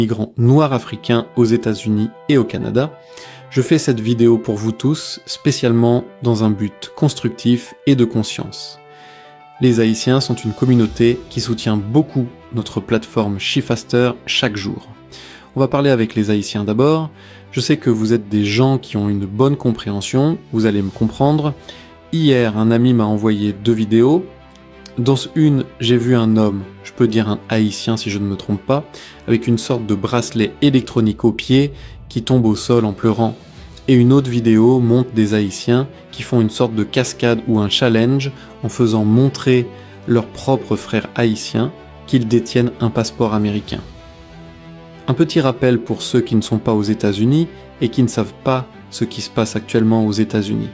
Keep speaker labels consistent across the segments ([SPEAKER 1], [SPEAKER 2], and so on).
[SPEAKER 1] migrants noirs africains aux États-Unis et au Canada. Je fais cette vidéo pour vous tous, spécialement dans un but constructif et de conscience. Les Haïtiens sont une communauté qui soutient beaucoup notre plateforme SheFaster chaque jour. On va parler avec les Haïtiens d'abord. Je sais que vous êtes des gens qui ont une bonne compréhension, vous allez me comprendre. Hier, un ami m'a envoyé 2 vidéos. Dans une, j'ai vu un homme, je peux dire un Haïtien si je ne me trompe pas, avec une sorte de bracelet électronique au pied qui tombe au sol en pleurant. Et une autre vidéo montre des Haïtiens qui font une sorte de cascade ou un challenge en faisant montrer leurs propres frères haïtiens qu'ils détiennent un passeport américain. Un petit rappel pour ceux qui ne sont pas aux États-Unis et qui ne savent pas ce qui se passe actuellement aux États-Unis.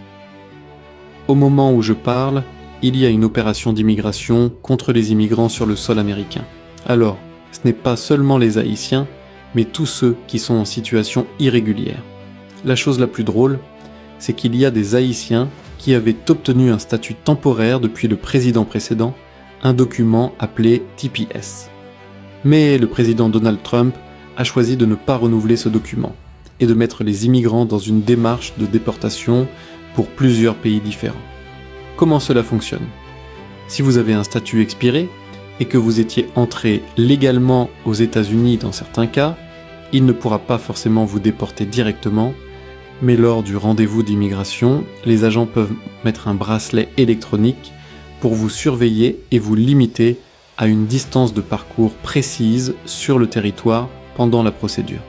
[SPEAKER 1] Au moment où je parle, il y a une opération d'immigration contre les immigrants sur le sol américain. Alors, ce n'est pas seulement les Haïtiens, mais tous ceux qui sont en situation irrégulière. La chose la plus drôle, c'est qu'il y a des Haïtiens qui avaient obtenu un statut temporaire depuis le président précédent, un document appelé TPS. Mais le président Donald Trump a choisi de ne pas renouveler ce document et de mettre les immigrants dans une démarche de déportation pour plusieurs pays différents. Comment cela fonctionne ? Si vous avez un statut expiré et que vous étiez entré légalement aux États-Unis dans certains cas, il ne pourra pas forcément vous déporter directement, mais lors du rendez-vous d'immigration, les agents peuvent mettre un bracelet électronique pour vous surveiller et vous limiter à une distance de parcours précise sur le territoire pendant la procédure.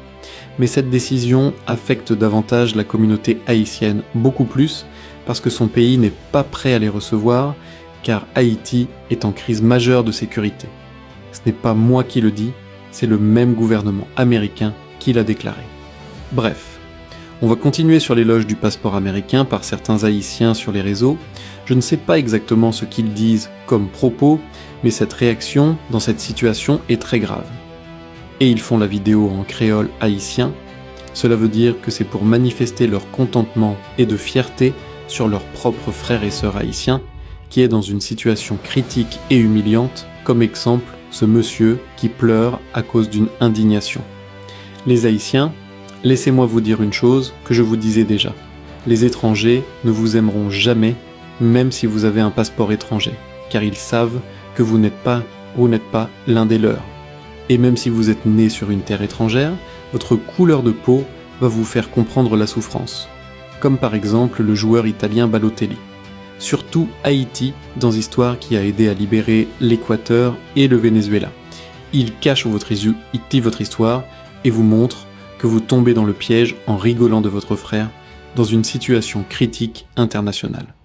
[SPEAKER 1] Mais cette décision affecte davantage la communauté haïtienne, beaucoup plus, parce que son pays n'est pas prêt à les recevoir, car Haïti est en crise majeure de sécurité. Ce n'est pas moi qui le dis, c'est le même gouvernement américain qui l'a déclaré. Bref, on va continuer sur l'éloge du passeport américain par certains Haïtiens sur les réseaux. Je ne sais pas exactement ce qu'ils disent comme propos, mais cette réaction dans cette situation est très grave. Et ils font la vidéo en créole haïtien. Cela veut dire que c'est pour manifester leur contentement et de fierté sur leurs propres frères et sœurs haïtiens, qui est dans une situation critique et humiliante, comme exemple ce monsieur qui pleure à cause d'une indignation. Les Haïtiens, laissez-moi vous dire une chose que je vous disais déjà. Les étrangers ne vous aimeront jamais, même si vous avez un passeport étranger, car ils savent que vous n'êtes pas l'un des leurs. Et même si vous êtes né sur une terre étrangère, votre couleur de peau va vous faire comprendre la souffrance. Comme par exemple le joueur italien Balotelli. Surtout Haïti, dans Histoire qui a aidé à libérer l'Équateur et le Venezuela. Il cache votre histoire et vous montre que vous tombez dans le piège en rigolant de votre frère dans une situation critique internationale.